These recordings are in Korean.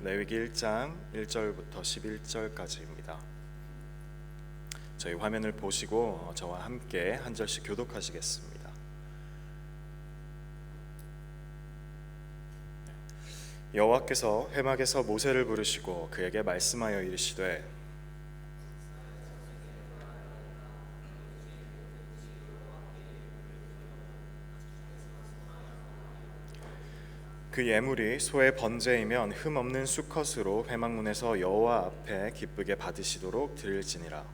레위기 1장 1절부터 11절까지입니다. 저희 화면을 보시고 저와 함께 한 절씩 교독하시겠습니다. 여호와께서 회막에서 모세를 부르시고 그에게 말씀하여 이르시되 그 예물이 소의 번제이면 흠 없는 수컷으로 회막문에서 여호와 앞에 기쁘게 받으시도록 드릴지니라.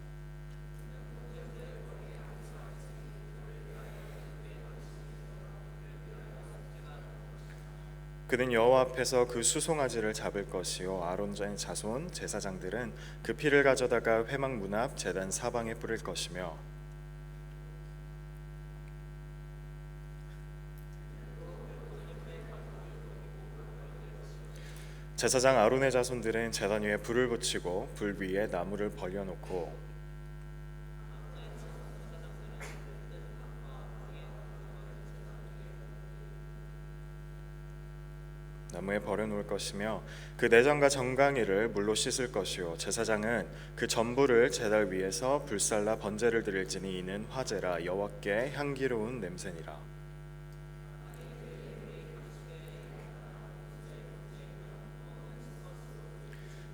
그는 여호와 앞에서 그 수송아지를 잡을 것이요 아론의 자손 제사장들은 그 피를 가져다가 회막문 앞 제단 사방에 뿌릴 것이며 제사장 아론의 자손들은 제단 위에 불을 붙이고 불 위에 나무를 벌려놓고 나무에 버려놓을 것이며 그 내장과 정강이를 물로 씻을 것이요 제사장은 그 전부를 제단 위에서 불살라 번제를 드릴지니 이는 화제라 여호와께 향기로운 냄새니라.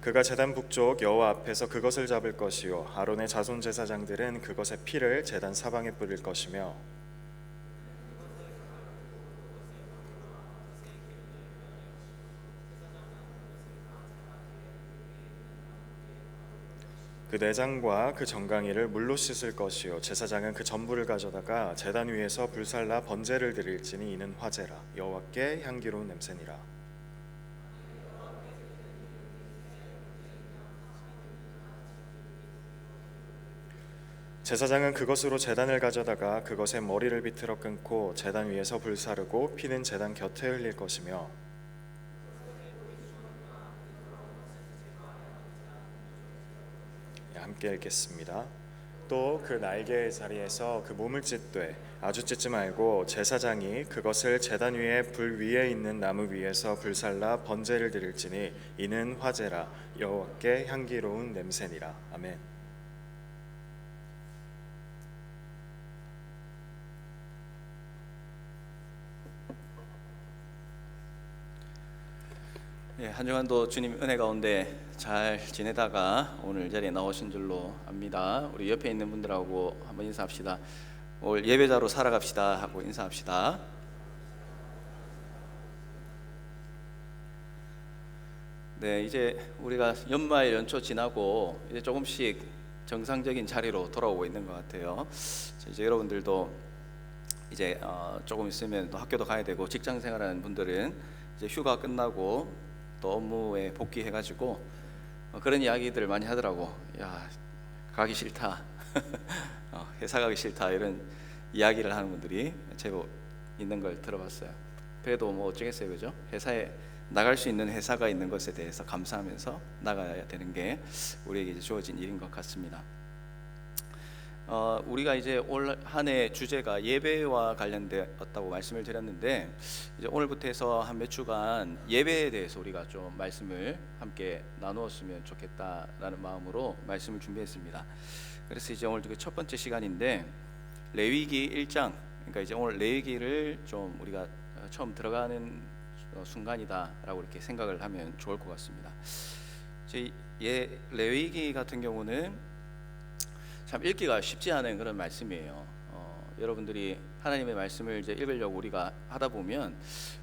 그가 제단 북쪽 여호와 앞에서 그것을 잡을 것이요 아론의 자손 제사장들은 그것의 피를 제단 사방에 뿌릴 것이며 그 내장과 그 정강이를 물로 씻을 것이요 제사장은 그 전부를 가져다가 제단 위에서 불살라 번제를 드릴지니 이는 화제라 여호와께 향기로운 냄새니라. 제사장은 그것으로 제단을 가져다가 그것의 머리를 비틀어 끊고 제단 위에서 불사르고 피는 제단 곁에 흘릴 것이며 함께 읽겠습니다. 또 그 날개의 자리에서 그 몸을 찢되 아주 찢지 말고 제사장이 그것을 제단 위에 불 위에 있는 나무 위에서 불살라 번제를 드릴지니 이는 화제라 여호와께 향기로운 냄새니라. 아멘. 한 주간도 주님 은혜 가운데 잘 지내다가 오늘 자리에 나오신 줄로 압니다. 우리 옆에 있는 분들하고 한번 인사합시다. 오늘 예배자로 살아갑시다 하고 인사합시다. 네, 이제 우리가 연말 연초 지나고 이제 조금씩 정상적인 자리로 돌아오고 있는 것 같아요. 이제 여러분들도 이제 조금 있으면 또 학교도 가야 되고 직장 생활하는 분들은 이제 휴가 끝나고 또 업무에 복귀해가지고 그런 이야기들을 많이 하더라고. 야, 가기 싫다. 회사 가기 싫다 이런 이야기를 하는 분들이 제법 있는 걸 들어봤어요. 그래도 뭐 어쩌겠어요, 그죠? 회사에 나갈 수 있는 회사가 있는 것에 대해서 감사하면서 나가야 되는 게 우리에게 이제 주어진 일인 것 같습니다. 우리가 이제 올 한 해 주제가 예배와 관련되었다고 말씀을 드렸는데 이제 오늘부터 해서 한 몇 주간 예배에 대해서 우리가 좀 말씀을 함께 나누었으면 좋겠다라는 마음으로 말씀을 준비했습니다. 그래서 이제 오늘 첫 번째 시간인데 레위기 1장, 그러니까 이제 오늘 레위기를 좀 우리가 처음 들어가는 순간이다라고 이렇게 생각을 하면 좋을 것 같습니다. 레위기 같은 경우는 참 읽기가 쉽지 않은 그런 말씀이에요. 여러분들이 하나님의 말씀을 이제 읽으려고 우리가 하다 보면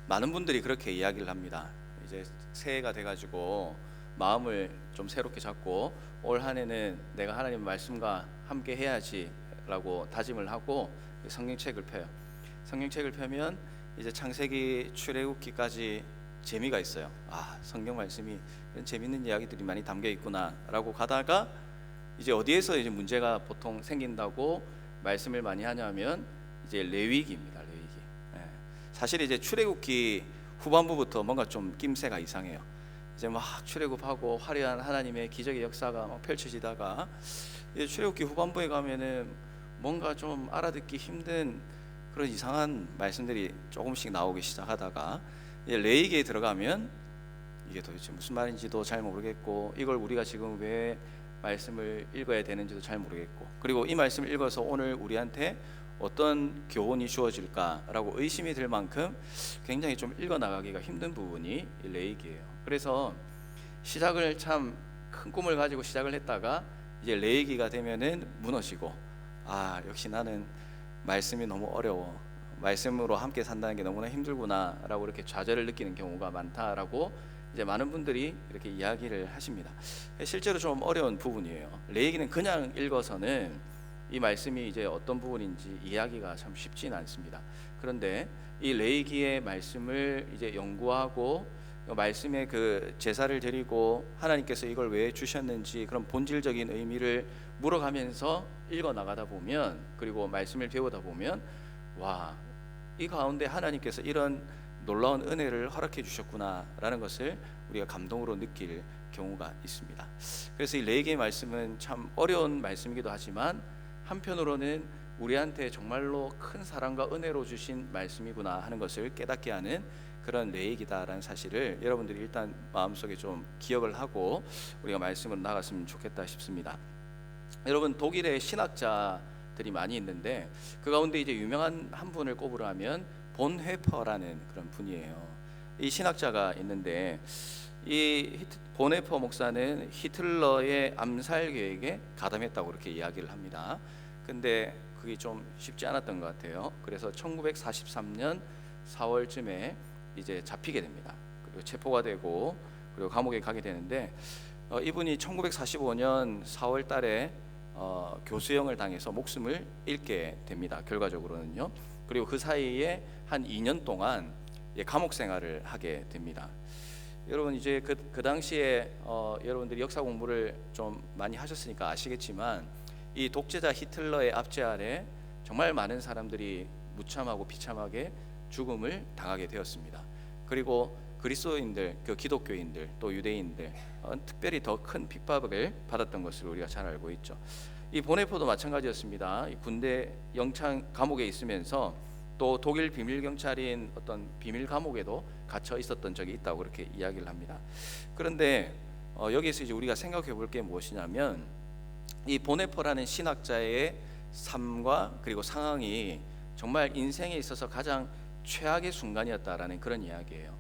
많은 분들이 그렇게 이야기를 합니다. 이제 새해가 돼가지고 마음을 좀 새롭게 잡고 올 한 해는 내가 하나님의 말씀과 함께 해야지라고 다짐을 하고 성경책을 펴요. 성경책을 펴면 이제 창세기, 출애굽기까지 재미가 있어요. 성경 말씀이 이런 재밌는 이야기들이 많이 담겨 있구나라고 가다가 이제 어디에서 이제 문제가 보통 생긴다고 말씀을 많이 하냐면 이제 레위기입니다. 레위기. 사실 이제 출애굽기 후반부부터 뭔가 좀 낌새가 이상해요. 이제 막 출애굽하고 화려한 하나님의 기적의 역사가 막 펼쳐지다가 이제 출애굽기 후반부에 가면은 뭔가 좀 알아듣기 힘든 그런 이상한 말씀들이 조금씩 나오기 시작하다가 이제 레위기에 들어가면 이게 도대체 무슨 말인지도 잘 모르겠고, 이걸 우리가 지금 왜 말씀을 읽어야 되는지도 잘 모르겠고, 그리고 이 말씀을 읽어서 오늘 우리한테 어떤 교훈이 주어질까라고 의심이 들 만큼 굉장히 좀 읽어나가기가 힘든 부분이 이 레위기예요. 그래서 시작을 참 큰 꿈을 가지고 시작을 했다가 이제 레위기가 되면은 무너지고, 아 역시 나는 말씀이 너무 어려워, 말씀으로 함께 산다는 게 너무나 힘들구나라고 이렇게 좌절을 느끼는 경우가 많다라고 이제 많은 분들이 이렇게 이야기를 하십니다. 실제로 좀 어려운 부분이에요. 레위기는 그냥 읽어서는 이 말씀이 이제 어떤 부분인지 이해하기가 참 쉽지는 않습니다. 그런데 이 레위기의 말씀을 이제 연구하고 말씀의 그 제사를 드리고 하나님께서 이걸 왜 주셨는지 그런 본질적인 의미를 물어가면서 읽어 나가다 보면, 그리고 말씀을 배우다 보면, 와, 이 가운데 하나님께서 이런 놀라운 은혜를 허락해 주셨구나라는 것을 우리가 감동으로 느낄 경우가 있습니다. 그래서 이 레위기의 말씀은 참 어려운 말씀이기도 하지만 한편으로는 우리한테 정말로 큰 사랑과 은혜로 주신 말씀이구나 하는 것을 깨닫게 하는 그런 레위기다라는 사실을 여러분들이 일단 마음속에 좀 기억을 하고 우리가 말씀으로 나갔으면 좋겠다 싶습니다. 여러분, 독일의 신학자들이 많이 있는데 그 가운데 이제 유명한 한 분을 꼽으라면 본헤퍼라는 그런 분이에요. 이 신학자가 있는데 이 본헤퍼 목사는 히틀러의 암살 계획에 가담했다고 그렇게 이야기를 합니다. 근데 그게 좀 쉽지 않았던 것 같아요. 그래서 1943년 4월쯤에 이제 잡히게 됩니다. 그리고 체포가 되고 그리고 감옥에 가게 되는데 이분이 1945년 4월 달에 교수형을 당해서 목숨을 잃게 됩니다. 결과적으로는요. 그리고 그 사이에 한 2년 동안 감옥 생활을 하게 됩니다. 여러분 이제 그 당시에 여러분들이 역사 공부를 좀 많이 하셨으니까 아시겠지만 이 독재자 히틀러의 압제 아래 정말 많은 사람들이 무참하고 비참하게 죽음을 당하게 되었습니다. 그리고 그리스도인들, 그 기독교인들, 또 유대인들 특별히 더 큰 핍박을 받았던 것을 우리가 잘 알고 있죠. 이 본헤퍼도 마찬가지였습니다. 군대 영창 감옥에 있으면서 또 독일 비밀 경찰인 어떤 비밀 감옥에도 갇혀 있었던 적이 있다고 그렇게 이야기를 합니다. 그런데 여기서 이제 우리가 생각해 볼 게 무엇이냐면 이 본헤퍼라는 신학자의 삶과 그리고 상황이 정말 인생에 있어서 가장 최악의 순간이었다라는 그런 이야기예요.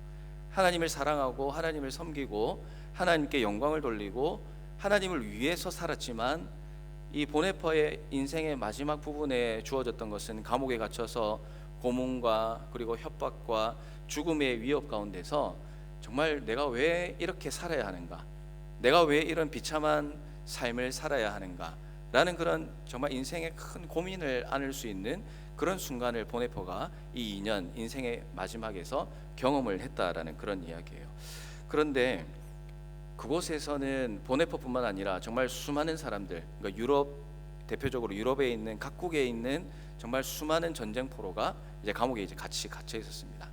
하나님을 사랑하고 하나님을 섬기고 하나님께 영광을 돌리고 하나님을 위해서 살았지만 이 본헤퍼의 인생의 마지막 부분에 주어졌던 것은 감옥에 갇혀서 고문과 그리고 협박과 죽음의 위협 가운데서 정말 내가 왜 이렇게 살아야 하는가, 내가 왜 이런 비참한 삶을 살아야 하는가 라는 그런 정말 인생의 큰 고민을 안을 수 있는 그런 순간을 본헤퍼가 이 2년 인생의 마지막에서 경험을 했다라는 그런 이야기예요. 그런데 그곳에서는 본헤퍼뿐만 아니라 정말 수많은 사람들, 그러니까 유럽, 대표적으로 유럽에 있는 각국에 있는 정말 수많은 전쟁 포로가 이제 감옥에 이제 같이 갇혀 있었습니다.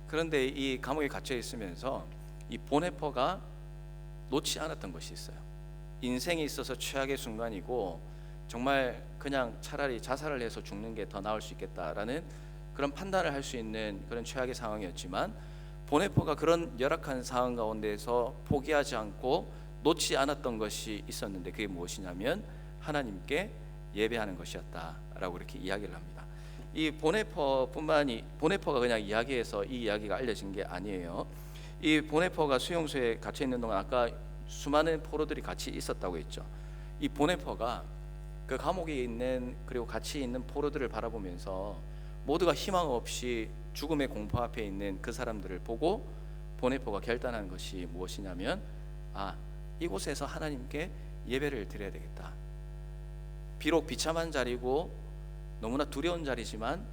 그런데 이 감옥에 갇혀 있으면서 이 본헤퍼가 놓지 않았던 것이 있어요. 인생에 있어서 최악의 순간이고 정말 그냥 차라리 자살을 해서 죽는 게 더 나을 수 있겠다라는 그런 판단을 할 수 있는 그런 최악의 상황이었지만 본헤퍼가 그런 열악한 상황 가운데서 포기하지 않고 놓지 않았던 것이 있었는데 그게 무엇이냐면 하나님께 예배하는 것이었다라고 이렇게 이야기를 합니다. 이 본헤퍼가 그냥 이야기해서 이 이야기가 알려진 게 아니에요. 이 본헤퍼가 수용소에 갇혀 있는 동안 아까 수많은 포로들이 같이 있었다고 했죠. 이 본헤퍼가 그 감옥에 있는 그리고 같이 있는 포로들을 바라보면서 모두가 희망 없이 죽음의 공포 앞에 있는 그 사람들을 보고 본헤퍼가 결단한 것이 무엇이냐면 이곳에서 하나님께 예배를 드려야 되겠다. 비록 비참한 자리고 너무나 두려운 자리지만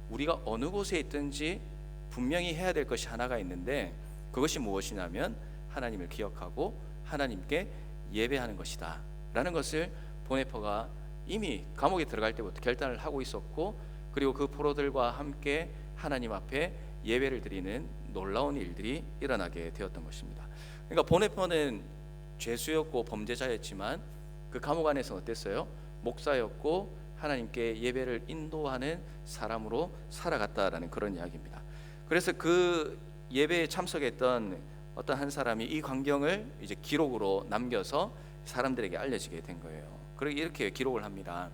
우리가 어느 곳에 있든지 분명히 해야 될 것이 하나가 있는데 그것이 무엇이냐면 하나님을 기억하고 하나님께 예배하는 것이다 라는 것을 본헤퍼가 이미 감옥에 들어갈 때부터 결단을 하고 있었고 그리고 그 포로들과 함께 하나님 앞에 예배를 드리는 놀라운 일들이 일어나게 되었던 것입니다. 그러니까 본헤퍼는 죄수였고 범죄자였지만 그 감옥 안에서 어땠어요? 목사였고 하나님께 예배를 인도하는 사람으로 살아갔다라는 그런 이야기입니다. 그래서 그 예배에 참석했던 어떤 한 사람이 이 광경을 이제 기록으로 남겨서 사람들에게 알려지게 된 거예요. 그리고 이렇게 기록을 합니다.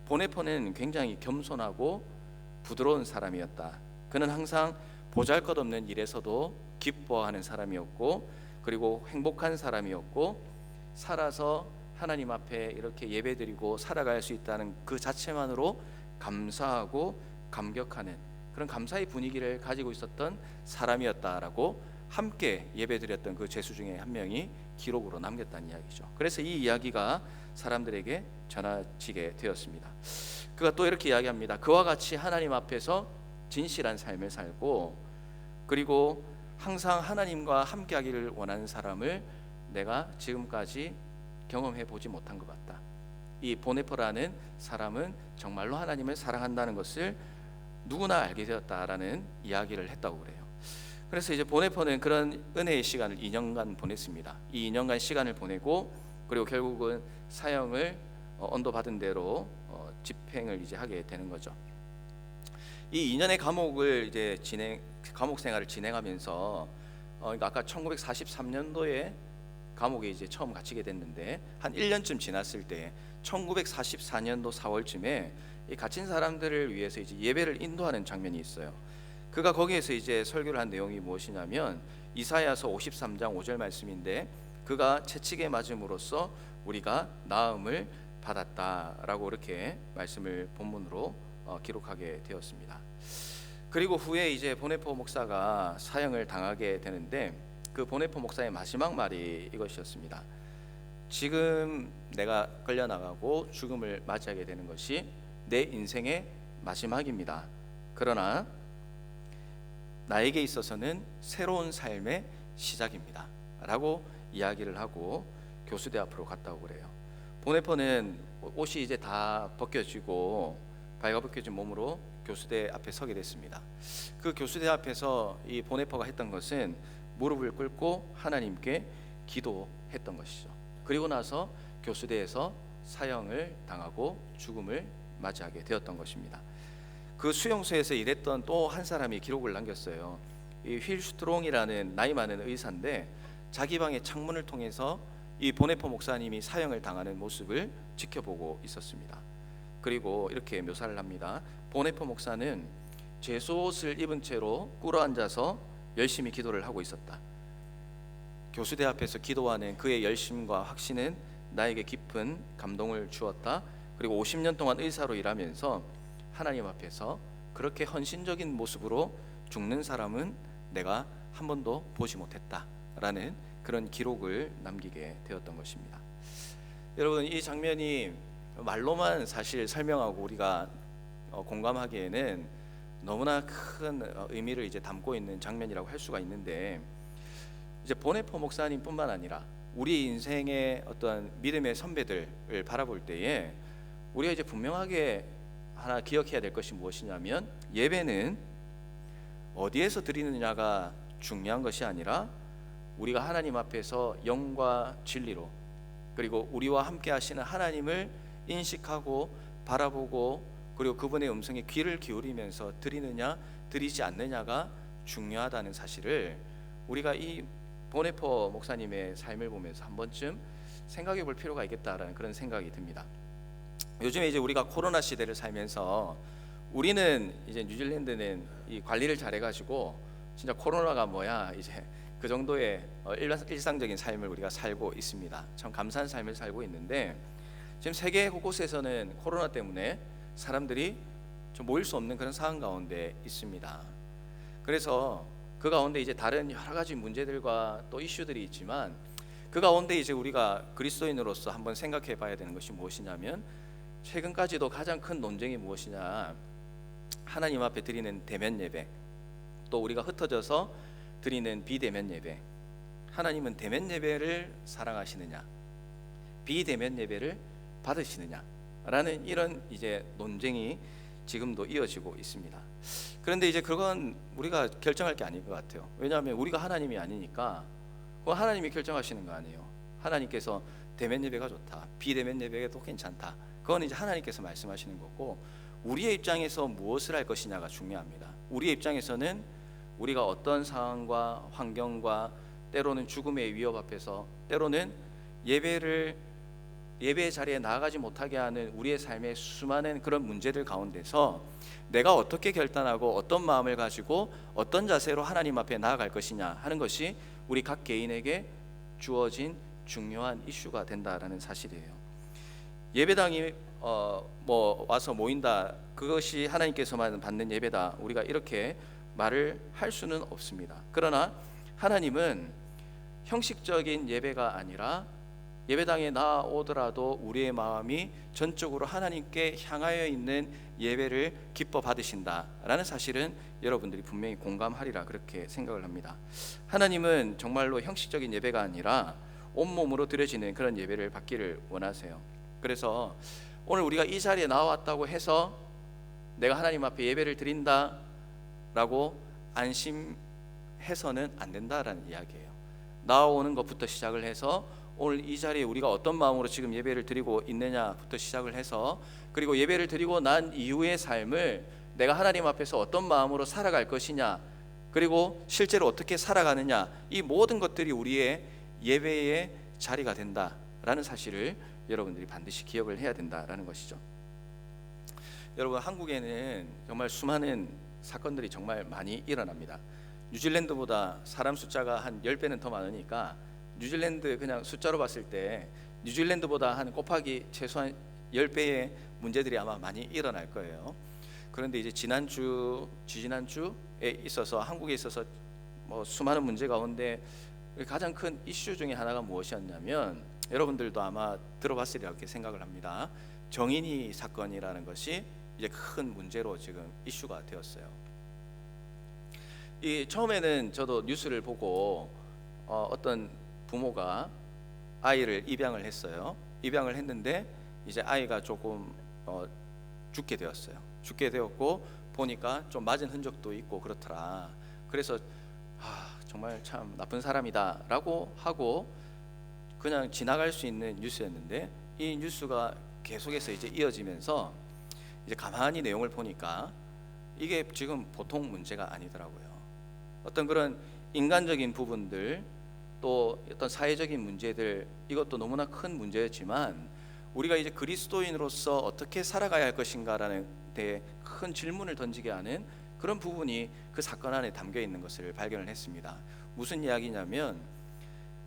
보네포는 굉장히 겸손하고 부드러운 사람이었다. 그는 항상 보잘것없는 일에서도 기뻐하는 사람이었고, 그리고 행복한 사람이었고, 살아서 하나님 앞에 이렇게 예배드리고 살아갈 수 있다는 그 자체만으로 감사하고 감격하는 그런 감사의 분위기를 가지고 있었던 사람이었다라고 함께 예배드렸던 그 죄수 중에 한 명이 기록으로 남겼다는 이야기죠. 그래서 이 이야기가 사람들에게 전해지게 되었습니다. 그가 또 이렇게 이야기합니다. 그와 같이 하나님 앞에서 진실한 삶을 살고, 그리고 항상 하나님과 함께하기를 원하는 사람을 내가 지금까지 경험해 보지 못한 것 같다. 이 보네포라는 사람은 정말로 하나님을 사랑한다는 것을 누구나 알게 되었다라는 이야기를 했다고 그래요. 그래서 이제 보네포는 그런 은혜의 시간을 2년간 보냈습니다. 이 2년간 시간을 보내고, 그리고 결국은 사형을 언도받은 대로 집행을 이제 하게 되는 거죠. 이 2년의 감옥 생활을 진행하면서 그러니까 아까 1943년도에 감옥에 이제 처음 갇히게 됐는데, 한 1년쯤 지났을 때 1944년도 4월쯤에 이 갇힌 사람들을 위해서 이제 예배를 인도하는 장면이 있어요. 그가 거기에서 이제 설교를 한 내용이 무엇이냐면 이사야서 53장 5절 말씀인데, 그가 채찍에 맞음으로써 우리가 나음을 받았다라고 이렇게 말씀을 본문으로 기록하게 되었습니다. 그리고 후에 이제 보네포 목사가 사형을 당하게 되는데, 그 보네포 목사의 마지막 말이 이것이었습니다. 지금 내가 끌려나가고 죽음을 맞이하게 되는 것이 내 인생의 마지막입니다. 그러나 나에게 있어서는 새로운 삶의 시작입니다 라고 이야기를 하고 교수대 앞으로 갔다고 그래요. 보네포는 옷이 이제 다 벗겨지고 발가벗겨진 몸으로 교수대 앞에 서게 됐습니다. 그 교수대 앞에서 이 보네포가 했던 것은 무릎을 꿇고 하나님께 기도했던 것이죠. 그리고 나서 교수대에서 사형을 당하고 죽음을 맞이하게 되었던 것입니다. 그 수용소에서 일했던 또 한 사람이 기록을 남겼어요. 이 휠슈트롱이라는 나이 많은 의사인데, 자기 방의 창문을 통해서 이 보네포 목사님이 사형을 당하는 모습을 지켜보고 있었습니다. 그리고 이렇게 묘사를 합니다. 보네포 목사는 죄수옷을 입은 채로 꿇어앉아서 열심히 기도를 하고 있었다. 교수대 앞에서 기도하는 그의 열심과 확신은 나에게 깊은 감동을 주었다. 그리고 50년 동안 의사로 일하면서 하나님 앞에서 그렇게 헌신적인 모습으로 죽는 사람은 내가 한 번도 보지 못했다라는 그런 기록을 남기게 되었던 것입니다. 여러분, 이 장면이 말로만 사실 설명하고 우리가 공감하기에는 너무나 큰 의미를 이제 담고 있는 장면이라고 할 수가 있는데, 이제 보네포 목사님뿐만 아니라 우리 인생의 어떤 믿음의 선배들을 바라볼 때에 우리가 이제 분명하게 하나 기억해야 될 것이 무엇이냐면, 예배는 어디에서 드리느냐가 중요한 것이 아니라 우리가 하나님 앞에서 영과 진리로, 그리고 우리와 함께 하시는 하나님을 인식하고 바라보고, 그리고 그분의 음성에 귀를 기울이면서 드리느냐 드리지 않느냐가 중요하다는 사실을 우리가 이 보네포 목사님의 삶을 보면서 한 번쯤 생각해 볼 필요가 있겠다라는 그런 생각이 듭니다. 요즘에 이제 우리가 코로나 시대를 살면서 우리는 이제 뉴질랜드는 이 관리를 잘해가지고 진짜 코로나가 뭐야 이제 그 정도의 일상적인 삶을 우리가 살고 있습니다. 참 감사한 삶을 살고 있는데, 지금 세계 곳곳에서는 코로나 때문에 사람들이 좀 모일 수 없는 그런 상황 가운데 있습니다. 그래서 그 가운데 이제 다른 여러 가지 문제들과 또 이슈들이 있지만, 그 가운데 이제 우리가 그리스도인으로서 한번 생각해 봐야 되는 것이 무엇이냐면, 최근까지도 가장 큰 논쟁이 무엇이냐, 하나님 앞에 드리는 대면 예배, 또 우리가 흩어져서 드리는 비대면 예배. 하나님은 대면 예배를 사랑하시느냐, 비대면 예배를 받으시느냐 라는 이런 이제 논쟁이 지금도 이어지고 있습니다. 그런데 이제 그건 우리가 결정할 게 아닌 것 같아요. 왜냐하면 우리가 하나님이 아니니까 그건 하나님이 결정하시는 거 아니에요. 하나님께서 대면 예배가 좋다, 비대면 예배도 괜찮다, 그건 이제 하나님께서 말씀하시는 거고, 우리의 입장에서 무엇을 할 것이냐가 중요합니다. 우리의 입장에서는 우리가 어떤 상황과 환경과 때로는 죽음의 위협 앞에서, 때로는 예배 자리에 나아가지 못하게 하는 우리의 삶의 수많은 그런 문제들 가운데서 내가 어떻게 결단하고 어떤 마음을 가지고 어떤 자세로 하나님 앞에 나아갈 것이냐 하는 것이 우리 각 개인에게 주어진 중요한 이슈가 된다라는 사실이에요. 예배당이 와서 모인다, 그것이 하나님께서만 받는 예배다, 우리가 이렇게 말을 할 수는 없습니다. 그러나 하나님은 형식적인 예배가 아니라 예배당에 나오더라도 우리의 마음이 전적으로 하나님께 향하여 있는 예배를 기뻐 받으신다라는 사실은 여러분들이 분명히 공감하리라 그렇게 생각을 합니다. 하나님은 정말로 형식적인 예배가 아니라 온몸으로 드려지는 그런 예배를 받기를 원하세요. 그래서 오늘 우리가 이 자리에 나왔다고 해서 내가 하나님 앞에 예배를 드린다라고 안심해서는 안 된다라는 이야기예요. 나오는 것부터 시작을 해서 오늘 이 자리에 우리가 어떤 마음으로 지금 예배를 드리고 있느냐부터 시작을 해서, 그리고 예배를 드리고 난 이후의 삶을 내가 하나님 앞에서 어떤 마음으로 살아갈 것이냐, 그리고 실제로 어떻게 살아가느냐, 이 모든 것들이 우리의 예배의 자리가 된다라는 사실을 여러분들이 반드시 기억을 해야 된다라는 것이죠. 여러분, 한국에는 정말 수많은 사건들이 정말 많이 일어납니다. 뉴질랜드보다 사람 숫자가 한 10배는 더 많으니까 뉴질랜드 그냥 숫자로 봤을 때 뉴질랜드보다 한 곱하기 최소한 10배의 문제들이 아마 많이 일어날 거예요. 그런데 이제 지지난주에 있어서 한국에 있어서 수많은 문제 가운데 가장 큰 이슈 중에 하나가 무엇이었냐면, 여러분들도 아마 들어봤으리라 이렇게 생각을 합니다. 정인이 사건이라는 것이 이제 큰 문제로 지금 이슈가 되었어요. 처음에는 저도 뉴스를 보고 어떤 부모가 아이를 입양을 했어요. 입양을 했는데 이제 아이가 조금 죽게 되었어요. 죽게 되었고 보니까 좀 맞은 흔적도 있고 그렇더라. 그래서 정말 참 나쁜 사람이다라고 하고 그냥 지나갈 수 있는 뉴스였는데, 이 뉴스가 계속해서 이제 이어지면서 이제 가만히 내용을 보니까 이게 지금 보통 문제가 아니더라고요. 어떤 그런 인간적인 부분들, 또 어떤 사회적인 문제들, 이것도 너무나 큰 문제였지만 우리가 이제 그리스도인으로서 어떻게 살아가야 할 것인가라는 데 큰 질문을 던지게 하는 그런 부분이 그 사건 안에 담겨 있는 것을 발견을 했습니다. 무슨 이야기냐면,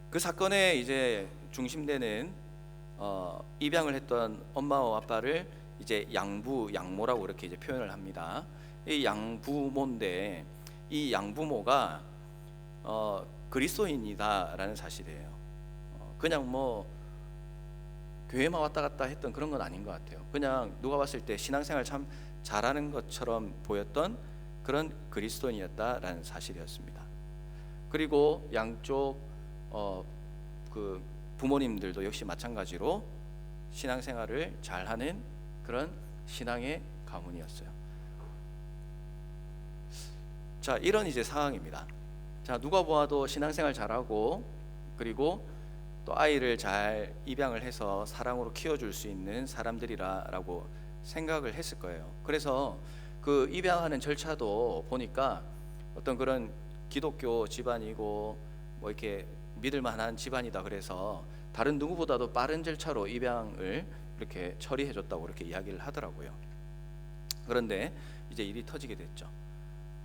그 사건에 이제 중심되는 입양을 했던 엄마와 아빠를 이제 양모라고 이렇게 이제 표현을 합니다. 이 양부모인데 이 양부모가 그리스도인이다라는 사실이에요. 그냥 교회만 왔다 갔다 했던 그런 건 아닌 것 같아요. 그냥 누가 봤을 때 신앙생활 참 잘하는 것처럼 보였던 그런 그리스도인이었다라는 사실이었습니다. 그리고 양쪽 그 부모님들도 역시 마찬가지로 신앙생활을 잘하는 그런 신앙의 가문이었어요. 자, 이런 이제 상황입니다. 자, 누가 보아도 신앙생활 잘하고 그리고 또 아이를 잘 입양을 해서 사랑으로 키워줄 수 있는 사람들이라고 생각을 했을 거예요. 그래서 그 입양하는 절차도 보니까 어떤 그런 기독교 집안이고 이렇게 믿을 만한 집안이다 그래서 다른 누구보다도 빠른 절차로 입양을 이렇게 처리해 줬다고 이렇게 이야기를 하더라고요. 그런데 이제 일이 터지게 됐죠.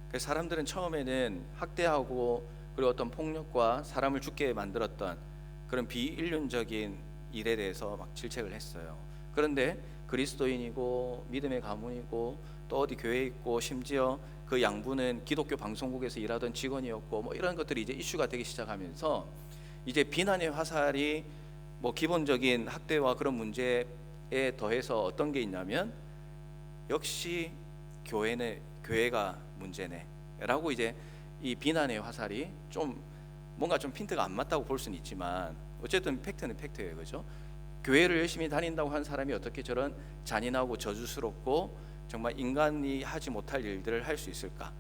그래서 사람들은 처음에는 학대하고 그리고 어떤 폭력과 사람을 죽게 만들었던 그런 비인륜적인 일에 대해서 막 질책을 했어요. 그런데 그리스도인이고 믿음의 가문이고 또 어디 교회에 있고 심지어 그 양부는 기독교 방송국에서 일하던 직원이었고 이런 것들이 이제 이슈가 되기 시작하면서 이제 비난의 화살이 기본적인 학대와 그런 문제에 더해서 어떤 게 있냐면, 역시 교회가 문제네라고 이제 이 비난의 화살이 뭔가 좀 핀트가 안 맞다고 볼 수는 있지만 어쨌든 팩트는 팩트예요, 그죠? 교회를 열심히 다닌다고 한 사람이 어떻게 저런 잔인하고 저주스럽고 정말 인간이 하지 못할 일들을 할 수 있을까?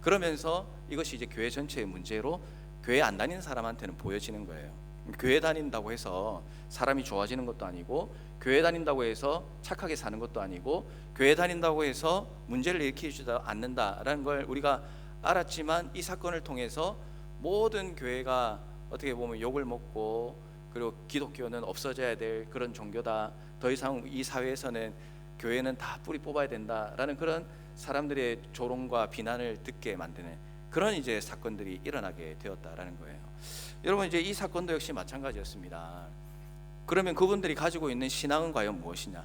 그러면서 이것이 이제 교회 전체의 문제로 교회 안 다니는 사람한테는 보여지는 거예요. 교회 다닌다고 해서 사람이 좋아지는 것도 아니고, 교회 다닌다고 해서 착하게 사는 것도 아니고, 교회 다닌다고 해서 문제를 일으키지 않는다라는 걸 우리가 알았지만 이 사건을 통해서 모든 교회가 어떻게 보면 욕을 먹고 그리고 기독교는 없어져야 될 그런 종교다. 더 이상 이 사회에서는 교회는 다 뿌리 뽑아야 된다라는 그런 사람들의 조롱과 비난을 듣게 만드는 그런 이제 사건들이 일어나게 되었다라는 거예요. 여러분 이제 이 사건도 역시 마찬가지였습니다. 그러면 그분들이 가지고 있는 신앙은 과연 무엇이냐?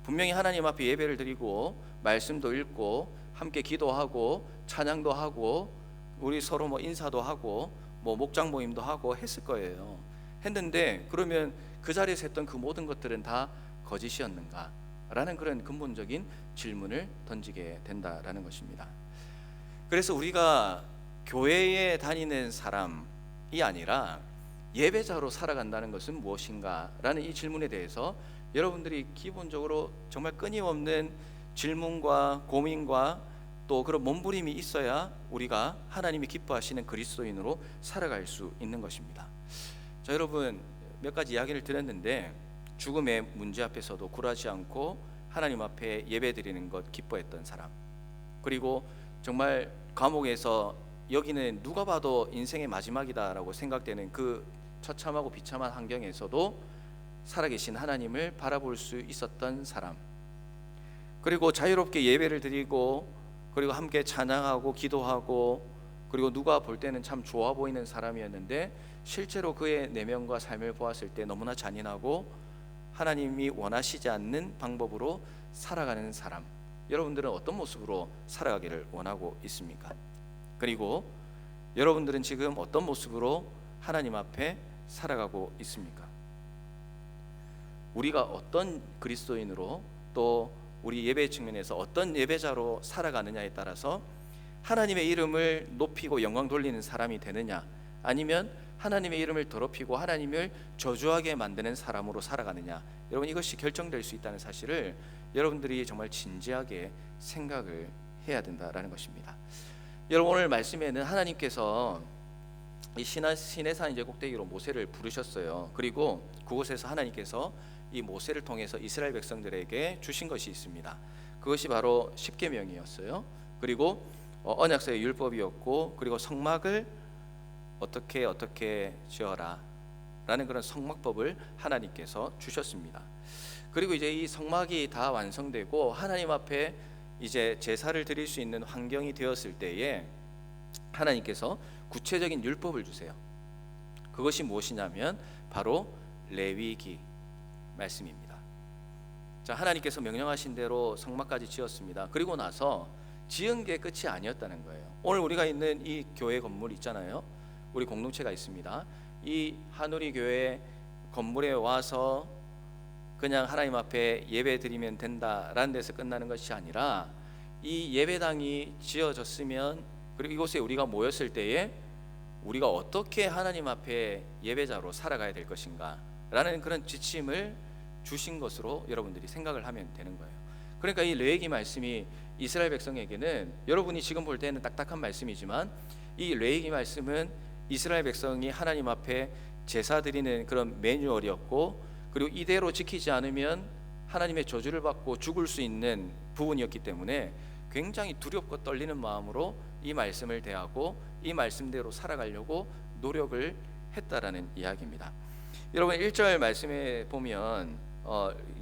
분명히 하나님 앞에 예배를 드리고 말씀도 읽고 함께 기도하고 찬양도 하고 우리 서로 뭐 인사도 하고 뭐 목장 모임도 하고 했을 거예요. 했는데 그러면 그 자리에서 했던 그 모든 것들은 다 거짓이었는가? 라는 그런 근본적인 질문을 던지게 된다라는 것입니다. 그래서 우리가 교회에 다니는 사람이 아니라 예배자로 살아간다는 것은 무엇인가? 라는 이 질문에 대해서 여러분들이 기본적으로 정말 끊임없는 질문과 고민과 또 그런 몸부림이 있어야 우리가 하나님이 기뻐하시는 그리스도인으로 살아갈 수 있는 것입니다. 자, 여러분 몇 가지 이야기를 드렸는데 죽음의 문제 앞에서도 굴하지 않고 하나님 앞에 예배드리는 것 기뻐했던 사람, 그리고 정말 감옥에서 여기는 누가 봐도 인생의 마지막이다라고 생각되는 그 처참하고 비참한 환경에서도 살아계신 하나님을 바라볼 수 있었던 사람, 그리고 자유롭게 예배를 드리고 그리고 함께 찬양하고 기도하고 그리고 누가 볼 때는 참 좋아 보이는 사람이었는데 실제로 그의 내면과 삶을 보았을 때 너무나 잔인하고 하나님이 원하시지 않는 방법으로 살아가는 사람, 여러분들은 어떤 모습으로 살아가기를 원하고 있습니까? 그리고 여러분들은 지금 어떤 모습으로 하나님 앞에 살아가고 있습니까? 우리가 어떤 그리스도인으로 또 우리 예배 측면에서 어떤 예배자로 살아가느냐에 따라서 하나님의 이름을 높이고 영광 돌리는 사람이 되느냐, 아니면 하나님의 이름을 더럽히고 하나님을 저주하게 만드는 사람으로 살아가느냐, 여러분 이것이 결정될 수 있다는 사실을 여러분들이 정말 진지하게 생각을 해야 된다라는 것입니다. 여러분 오늘 말씀에는 하나님께서 이 시내산 이제 꼭대기로 모세를 부르셨어요. 그리고 그곳에서 하나님께서 이 모세를 통해서 이스라엘 백성들에게 주신 것이 있습니다. 그것이 바로 십계명이었어요. 그리고 언약서의 율법이었고, 그리고 성막을 어떻게 지어라 라는 그런 성막법을 하나님께서 주셨습니다. 그리고 이제 이 성막이 다 완성되고 하나님 앞에 이제 제사를 드릴 수 있는 환경이 되었을 때에 하나님께서 구체적인 율법을 주세요. 그것이 무엇이냐면 바로 레위기 말씀입니다. 자, 하나님께서 명령하신 대로 성막까지 지었습니다. 그리고 나서 지은 게 끝이 아니었다는 거예요. 오늘 우리가 있는 이 교회 건물 있잖아요. 우리 공동체가 있습니다. 이 한우리 교회 건물에 와서 그냥 하나님 앞에 예배 드리면 된다라는 데서 끝나는 것이 아니라 이 예배당이 지어졌으면, 그리고 이곳에 우리가 모였을 때에 우리가 어떻게 하나님 앞에 예배자로 살아가야 될 것인가 라는 그런 지침을 주신 것으로 여러분들이 생각을 하면 되는 거예요. 그러니까 이 레위기 말씀이 이스라엘 백성에게는, 여러분이 지금 볼 때는 딱딱한 말씀이지만 이 레위기 말씀은 이스라엘 백성이 하나님 앞에 제사 드리는 그런 매뉴얼이었고, 그리고 이대로 지키지 않으면 하나님의 저주를 받고 죽을 수 있는 부분이었기 때문에 굉장히 두렵고 떨리는 마음으로 이 말씀을 대하고 이 말씀대로 살아가려고 노력을 했다라는 이야기입니다. 여러분 1절 말씀에 보면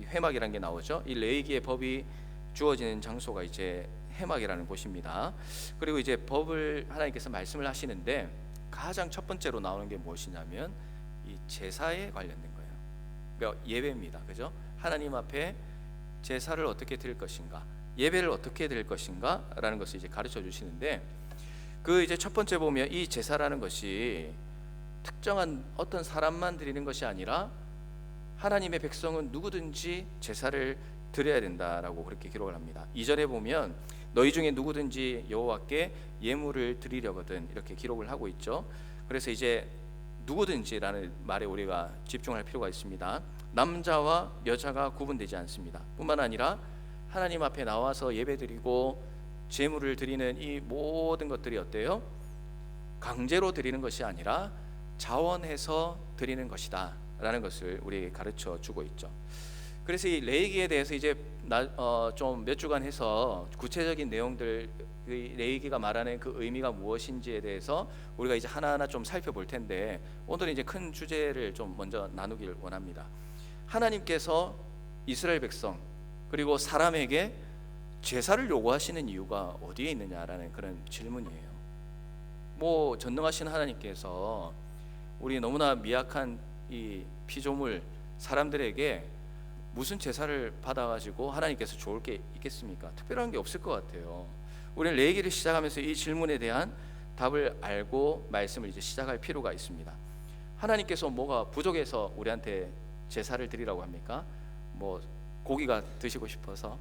회막이라는 게 나오죠. 이 레위기의 법이 주어지는 장소가 이제 회막이라는 곳입니다. 그리고 이제 법을 하나님께서 말씀을 하시는데 가장 첫 번째로 나오는 게 무엇이냐면 이 제사에 관련된 거예요. 그러니까 예배입니다. 그죠? 하나님 앞에 제사를 어떻게 드릴 것인가, 예배를 어떻게 드릴 것인가 라는 것을 이제 가르쳐 주시는데, 그 이제 첫 번째 보면 이 제사라는 것이 특정한 어떤 사람만 드리는 것이 아니라 하나님의 백성은 누구든지 제사를 드려야 된다라고 그렇게 기록을 합니다. 2절에 보면 너희 중에 누구든지 여호와께 예물을 드리려거든 이렇게 기록을 하고 있죠. 그래서 이제 누구든지라는 말에 우리가 집중할 필요가 있습니다. 남자와 여자가 구분되지 않습니다. 뿐만 아니라 하나님 앞에 나와서 예배드리고 제물을 드리는 이 모든 것들이 어때요? 강제로 드리는 것이 아니라 자원해서 드리는 것이다 라는 것을 우리에게 가르쳐 주고 있죠. 그래서 이 레위기에 대해서 이제 좀 몇 주간 해서 구체적인 내용들, 레위기가 말하는 그 의미가 무엇인지에 대해서 우리가 이제 하나하나 좀 살펴볼 텐데, 오늘은 이제 큰 주제를 좀 먼저 나누길 원합니다. 하나님께서 이스라엘 백성 그리고 사람에게 제사를 요구하시는 이유가 어디에 있느냐라는 그런 질문이에요. 뭐 전능하신 하나님께서 우리 너무나 미약한 이 피조물 사람들에게 무슨 제사를 받아가지고 하나님께서 좋을 게 있겠습니까? 특별한 게 없을 것 같아요. 우리는 레위기를 시작하면서 이 질문에 대한 답을 알고 말씀을 이제 시작할 필요가 있습니다. 하나님께서 뭐가 부족해서 우리한테 제사를 드리라고 합니까? 뭐 고기가 드시고 싶어서,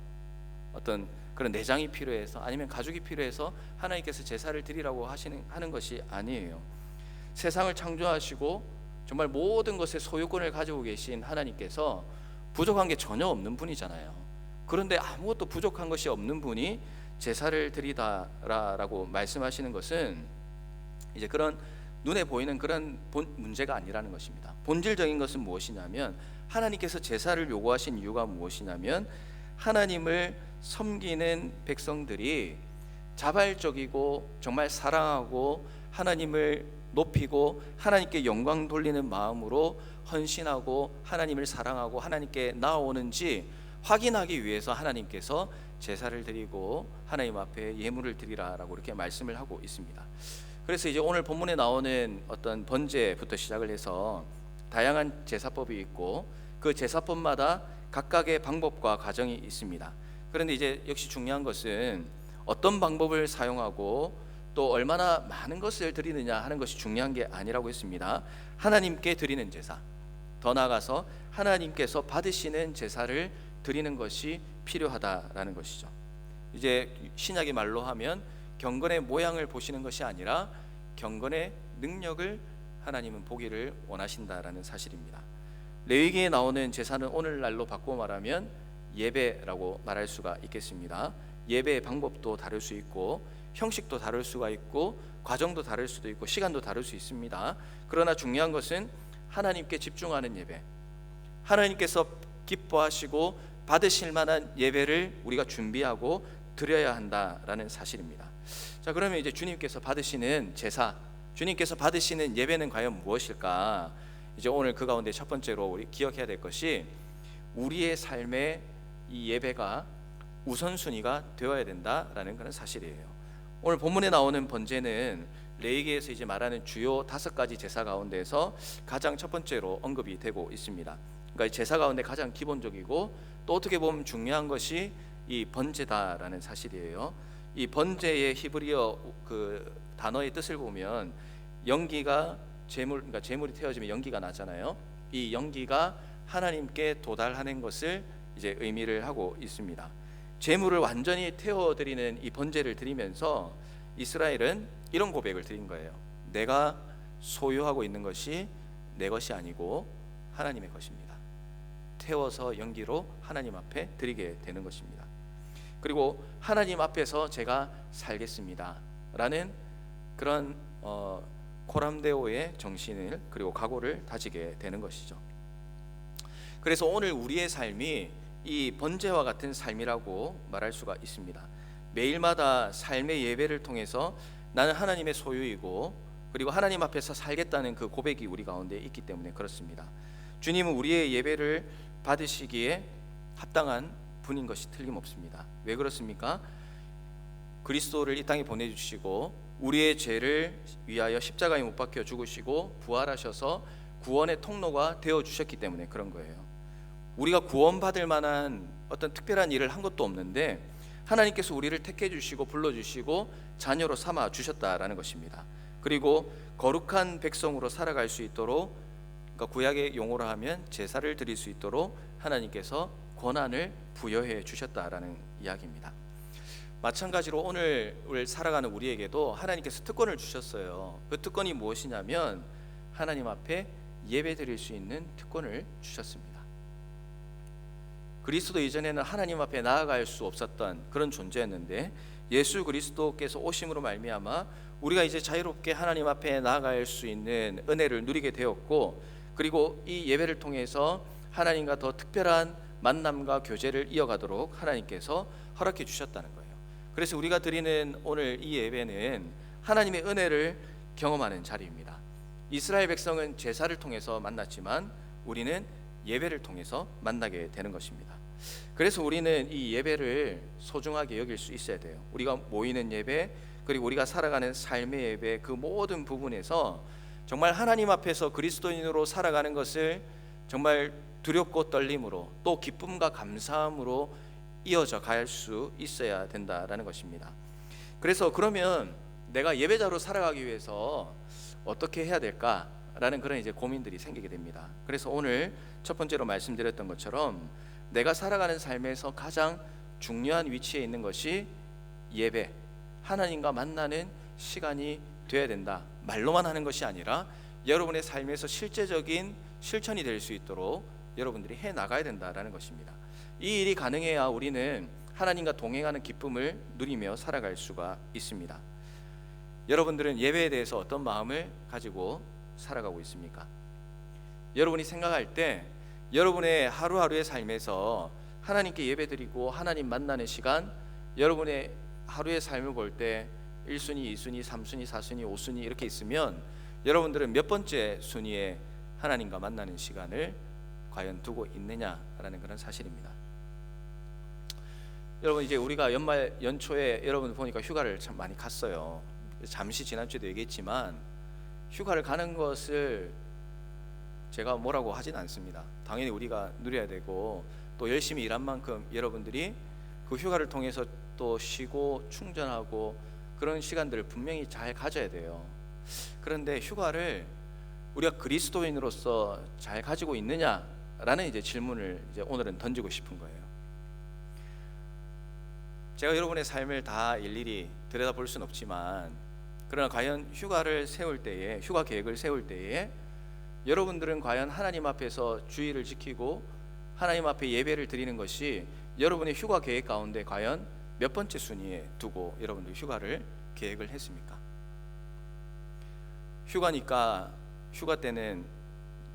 어떤 그런 내장이 필요해서, 아니면 가죽이 필요해서 하나님께서 제사를 드리라고 하는 것이 아니에요. 세상을 창조하시고 정말 모든 것의 소유권을 가지고 계신 하나님께서 부족한 게 전혀 없는 분이잖아요. 그런데 아무것도 부족한 것이 없는 분이 제사를 드리다라고 말씀하시는 것은 이제 그런 눈에 보이는 그런 문제가 아니라는 것입니다. 본질적인 것은 무엇이냐면, 하나님께서 제사를 요구하신 이유가 무엇이냐면, 하나님을 섬기는 백성들이 자발적이고 정말 사랑하고 하나님을 높이고 하나님께 영광 돌리는 마음으로 헌신하고 하나님을 사랑하고 하나님께 나아오는지 확인하기 위해서 하나님께서 제사를 드리고 하나님 앞에 예물을 드리라라고 이렇게 말씀을 하고 있습니다. 그래서 이제 오늘 본문에 나오는 어떤 번제부터 시작을 해서 다양한 제사법이 있고 그 제사법마다 각각의 방법과 과정이 있습니다. 그런데 이제 역시 중요한 것은 어떤 방법을 사용하고 또 얼마나 많은 것을 드리느냐 하는 것이 중요한 게 아니라고 했습니다. 하나님께 드리는 제사, 더 나아가서 하나님께서 받으시는 제사를 드리는 것이 필요하다라는 것이죠. 이제 신약의 말로 하면 경건의 모양을 보시는 것이 아니라 경건의 능력을 하나님은 보기를 원하신다라는 사실입니다. 레위기에 나오는 제사는 오늘날로 바꾸어 말하면 예배라고 말할 수가 있겠습니다. 예배의 방법도 다를 수 있고 형식도 다를 수가 있고 과정도 다를 수도 있고 시간도 다를 수 있습니다. 그러나 중요한 것은 하나님께 집중하는 예배, 하나님께서 기뻐하시고 받으실 만한 예배를 우리가 준비하고 드려야 한다라는 사실입니다. 자, 그러면 이제 주님께서 받으시는 제사, 주님께서 받으시는 예배는 과연 무엇일까? 이제 오늘 그 가운데 첫 번째로 우리 기억해야 될 것이, 우리의 삶의 이 예배가 우선순위가 되어야 된다라는 그런 사실이에요. 오늘 본문에 나오는 번제는 레위기에서 이제 말하는 주요 5가지 제사 가운데서 가장 첫 번째로 언급이 되고 있습니다. 그러니까 제사 가운데 가장 기본적이고 또 어떻게 보면 중요한 것이 이 번제다라는 사실이에요. 이 번제의 히브리어 그 단어의 뜻을 보면 연기가 그러니까 제물이 태워지면 연기가 나잖아요. 이 연기가 하나님께 도달하는 것을 이제 의미를 하고 있습니다. 제물을 완전히 태워드리는 이 번제를 드리면서 이스라엘은 이런 고백을 드린 거예요. 내가 소유하고 있는 것이 내 것이 아니고 하나님의 것입니다. 태워서 연기로 하나님 앞에 드리게 되는 것입니다. 그리고 하나님 앞에서 제가 살겠습니다 라는 그런 코람데오의 정신을 그리고 각오를 다지게 되는 것이죠. 그래서 오늘 우리의 삶이 이 번제와 같은 삶이라고 말할 수가 있습니다. 매일마다 삶의 예배를 통해서 나는 하나님의 소유이고 그리고 하나님 앞에서 살겠다는 그 고백이 우리 가운데 있기 때문에 그렇습니다. 주님은 우리의 예배를 받으시기에 합당한 분인 것이 틀림없습니다. 왜 그렇습니까? 그리스도를 이 땅에 보내주시고 우리의 죄를 위하여 십자가에 못 박혀 죽으시고 부활하셔서 구원의 통로가 되어주셨기 때문에 그런 거예요. 우리가 구원받을 만한 어떤 특별한 일을 한 것도 없는데 하나님께서 우리를 택해 주시고 불러주시고 자녀로 삼아 주셨다라는 것입니다. 그리고 거룩한 백성으로 살아갈 수 있도록, 그러니까 구약의 용어로 하면 제사를 드릴 수 있도록 하나님께서 권한을 부여해 주셨다라는 이야기입니다. 마찬가지로 오늘 살아가는 우리에게도 하나님께서 특권을 주셨어요. 그 특권이 무엇이냐면 하나님 앞에 예배 드릴 수 있는 특권을 주셨습니다. 그리스도 이전에는 하나님 앞에 나아갈 수 없었던 그런 존재였는데 예수 그리스도께서 오심으로 말미암아 우리가 이제 자유롭게 하나님 앞에 나아갈 수 있는 은혜를 누리게 되었고, 그리고 이 예배를 통해서 하나님과 더 특별한 만남과 교제를 이어가도록 하나님께서 허락해 주셨다는 거예요. 그래서 우리가 드리는 오늘 이 예배는 하나님의 은혜를 경험하는 자리입니다. 이스라엘 백성은 제사를 통해서 만났지만 우리는 예배를 통해서 만나게 되는 것입니다. 그래서 우리는 이 예배를 소중하게 여길 수 있어야 돼요. 우리가 모이는 예배, 그리고 우리가 살아가는 삶의 예배, 그 모든 부분에서 정말 하나님 앞에서 그리스도인으로 살아가는 것을 정말 두렵고 떨림으로, 또 기쁨과 감사함으로 이어져 갈 수 있어야 된다라는 것입니다. 그래서 그러면 내가 예배자로 살아가기 위해서 어떻게 해야 될까라는 그런 이제 고민들이 생기게 됩니다. 그래서 오늘 첫 번째로 말씀드렸던 것처럼 내가 살아가는 삶에서 가장 중요한 위치에 있는 것이 예배, 하나님과 만나는 시간이 되어야 된다. 말로만 하는 것이 아니라 여러분의 삶에서 실제적인 실천이 될 수 있도록 여러분들이 해 나가야 된다라는 것입니다. 이 일이 가능해야 우리는 하나님과 동행하는 기쁨을 누리며 살아갈 수가 있습니다. 여러분들은 예배에 대해서 어떤 마음을 가지고 살아가고 있습니까? 여러분이 생각할 때 여러분의 하루하루의 삶에서 하나님께 예배드리고 하나님 만나는 시간, 여러분의 하루의 삶을 볼 때 1순위, 2순위, 3순위, 4순위, 5순위 이렇게 있으면 여러분들은 몇 번째 순위에 하나님과 만나는 시간을 과연 두고 있느냐라는 그런 사실입니다. 여러분, 이제 우리가 연초에 여러분 보니까 휴가를 참 많이 갔어요. 잠시 지난주에도 얘기했지만 휴가를 가는 것을 제가 뭐라고 하진 않습니다. 당연히 우리가 누려야 되고 또 열심히 일한 만큼 여러분들이 그 휴가를 통해서 또 쉬고 충전하고 그런 시간들을 분명히 잘 가져야 돼요. 그런데 휴가를 우리가 그리스도인으로서 잘 가지고 있느냐라는 이제 질문을 이제 오늘은 던지고 싶은 거예요. 제가 여러분의 삶을 다 일일이 들여다볼 수는 없지만, 그러나 과연 휴가를 세울 때에, 휴가 계획을 세울 때에 여러분들은 과연 하나님 앞에서 주의를 지키고 하나님 앞에 예배를 드리는 것이 여러분의 휴가 계획 가운데 과연 몇 번째 순위에 두고 여러분들 휴가를 계획을 했습니까? 휴가니까 휴가 때는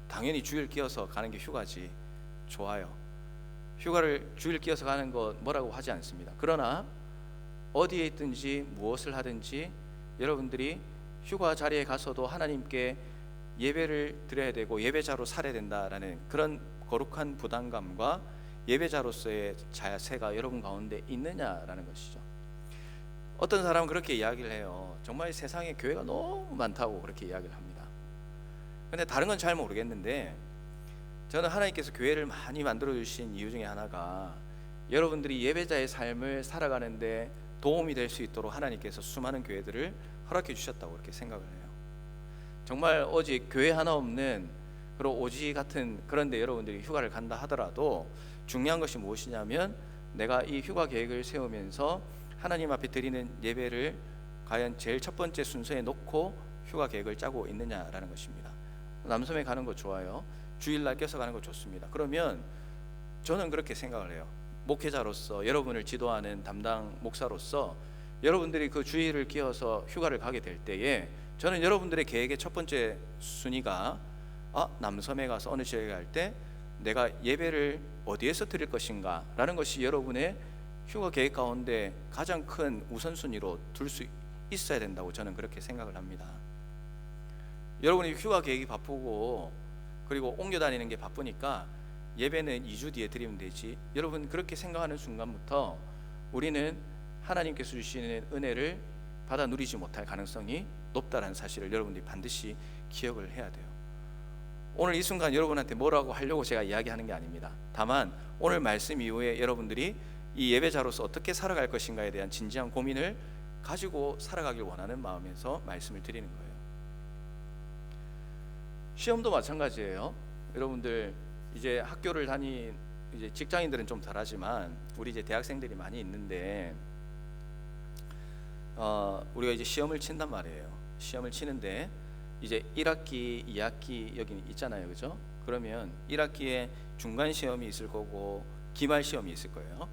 당연히 주일 끼어서 가는 게 휴가지, 좋아요. 휴가를 주일 끼어서 가는 것 뭐라고 하지 않습니다. 그러나 어디에 있든지 무엇을 하든지 여러분들이 휴가 자리에 가서도 하나님께 예배를 드려야 되고 예배자로 살아야 된다라는 그런 거룩한 부담감과 예배자로서의 자세가 여러분 가운데 있느냐라는 것이죠. 어떤 사람은 그렇게 이야기를 해요. 정말 세상에 교회가 너무 많다고 그렇게 이야기를 합니다. 근데 다른 건 잘 모르겠는데 저는 하나님께서 교회를 많이 만들어 주신 이유 중에 하나가 여러분들이 예배자의 삶을 살아가는데 도움이 될 수 있도록 하나님께서 수많은 교회들을 허락해 주셨다고 그렇게 생각을 해요. 정말 오직 교회 하나 없는 그런 오지 같은 그런데 여러분들이 휴가를 간다 하더라도 중요한 것이 무엇이냐면 내가 이 휴가 계획을 세우면서 하나님 앞에 드리는 예배를 과연 제일 첫 번째 순서에 놓고 휴가 계획을 짜고 있느냐라는 것입니다. 남섬에 가는 거 좋아요. 주일날 껴서 가는 거 좋습니다. 그러면 저는 그렇게 생각을 해요. 목회자로서, 여러분을 지도하는 담당 목사로서 여러분들이 그 주일을 끼어서 휴가를 가게 될 때에 저는 여러분들의 계획의 첫 번째 순위가 남섬에 가서 어느 지역에 갈 때 내가 예배를 어디에서 드릴 것인가 라는 것이 여러분의 휴가 계획 가운데 가장 큰 우선순위로 둘 수 있어야 된다고 저는 그렇게 생각을 합니다. 여러분이 휴가 계획이 바쁘고 그리고 옮겨 다니는 게 바쁘니까 예배는 2주 뒤에 드리면 되지, 여러분 그렇게 생각하는 순간부터 우리는 하나님께서 주시는 은혜를 받아 누리지 못할 가능성이 높다는 사실을 여러분들이 반드시 기억을 해야 돼요. 오늘 이 순간 여러분한테 뭐라고 하려고 제가 이야기하는 게 아닙니다. 다만 오늘 말씀 이후에 여러분들이 이 예배자로서 어떻게 살아갈 것인가에 대한 진지한 고민을 가지고 살아가길 원하는 마음에서 말씀을 드리는 거예요. 시험도 마찬가지예요. 여러분들 이제 학교를 이제 직장인들은 좀 덜하지만 우리 이제 대학생들이 많이 있는데 우리가 이제 시험을 친단 말이에요. 시험을 치는데 이제 1학기, 2학기 여기 있잖아요, 그죠? 그러면 1학기에 중간 시험이 있을 거고 기말 시험이 있을 거예요.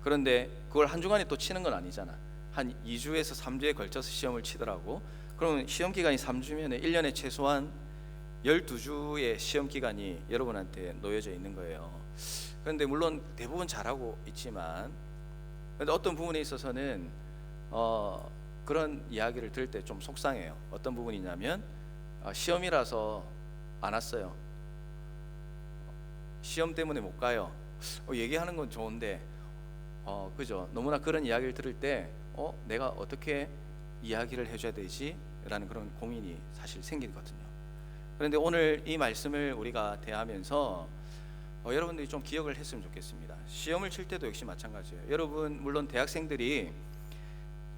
그런데 그걸 한중간에 또 치는 건 아니잖아. 한 2주에서 3주에 걸쳐서 시험을 치더라고. 그러면 시험 기간이 3주면 1년에 최소한 12주의 시험 기간이 여러분한테 놓여져 있는 거예요. 그런데 물론 대부분 잘하고 있지만, 그런데 어떤 부분에 있어서는 그런 이야기를 들을 때 좀 속상해요. 어떤 부분이냐면 시험이라서 안 왔어요. 시험 때문에 못 가요. 얘기하는 건 좋은데 그죠? 너무나 그런 이야기를 들을 때 내가 어떻게 이야기를 해줘야 되지? 라는 그런 고민이 사실 생기거든요. 그런데 오늘 이 말씀을 우리가 대하면서 여러분들이 좀 기억을 했으면 좋겠습니다. 시험을 칠 때도 역시 마찬가지예요. 여러분 물론 대학생들이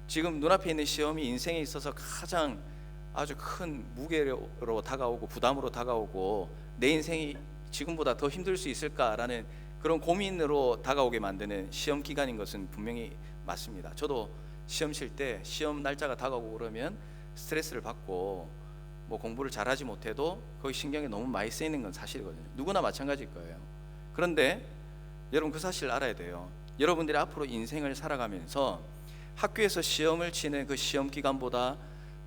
지금 눈앞에 있는 시험이 인생에 있어서 가장 아주 큰 무게로 다가오고 부담으로 다가오고 내 인생이 지금보다 더 힘들 수 있을까라는 그런 고민으로 다가오게 만드는 시험 기간인 것은 분명히 맞습니다. 저도 시험 칠 때 시험 날짜가 다가오고 그러면 스트레스를 받고 뭐 공부를 잘하지 못해도 거기 신경이 너무 많이 쓰이는 건 사실이거든요. 누구나 마찬가지일 거예요. 그런데 여러분 그 사실을 알아야 돼요. 여러분들이 앞으로 인생을 살아가면서 학교에서 시험을 치는 그 시험 기간보다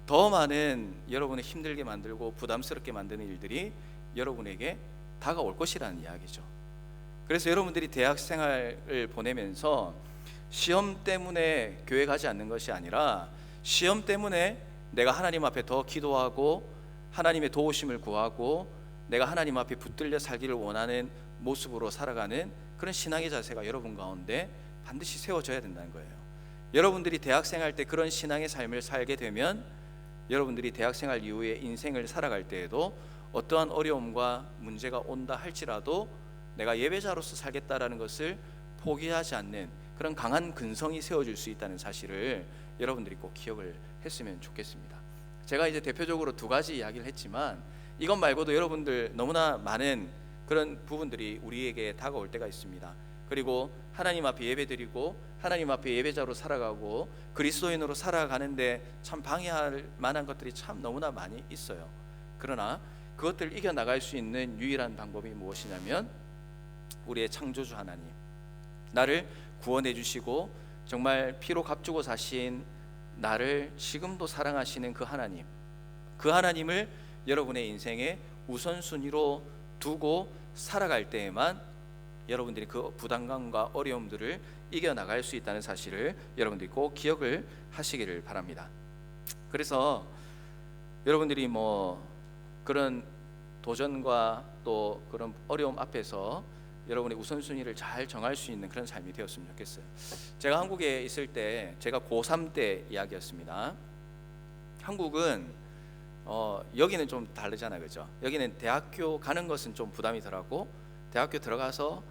더 많은 여러분을 힘들게 만들고 부담스럽게 만드는 일들이 여러분에게 다가올 것이라는 이야기죠. 그래서 여러분들이 대학 생활을 보내면서 시험 때문에 교회 가지 않는 것이 아니라 시험 때문에 내가 하나님 앞에 더 기도하고 하나님의 도우심을 구하고 내가 하나님 앞에 붙들려 살기를 원하는 모습으로 살아가는 그런 신앙의 자세가 여러분 가운데 반드시 세워져야 된다는 거예요. 여러분들이 대학생활 때 그런 신앙의 삶을 살게 되면 여러분들이 대학생활 이후에 인생을 살아갈 때에도 어떠한 어려움과 문제가 온다 할지라도 내가 예배자로서 살겠다라는 것을 포기하지 않는 그런 강한 근성이 세워질 수 있다는 사실을 여러분들이 꼭 기억을 했으면 좋겠습니다. 제가 이제 대표적으로 두 가지 이야기를 했지만 이것 말고도 여러분들 너무나 많은 그런 부분들이 우리에게 다가올 때가 있습니다. 그리고 하나님 앞에 예배드리고 하나님 앞에 예배자로 살아가고 그리스도인으로 살아가는데 참 방해할 만한 것들이 참 너무나 많이 있어요. 그러나 그것들을 이겨나갈 수 있는 유일한 방법이 무엇이냐면 우리의 창조주 하나님, 나를 구원해 주시고 정말 피로 값주고 사신 나를 지금도 사랑하시는 그 하나님, 그 하나님을 여러분의 인생의 우선순위로 두고 살아갈 때에만 여러분들이 그 부담감과 어려움들을 이겨나갈 수 있다는 사실을 여러분들이 꼭 기억을 하시기를 바랍니다. 그래서 여러분들이 뭐 그런 도전과 또 그런 어려움 앞에서 여러분의 우선순위를 잘 정할 수 있는 그런 삶이 되었으면 좋겠어요. 제가 한국에 있을 때 제가 고3 때 이야기였습니다. 한국은 여기는 좀 다르잖아요, 그죠? 여기는 대학교 가는 것은 좀 부담이 덜하고 대학교 들어가서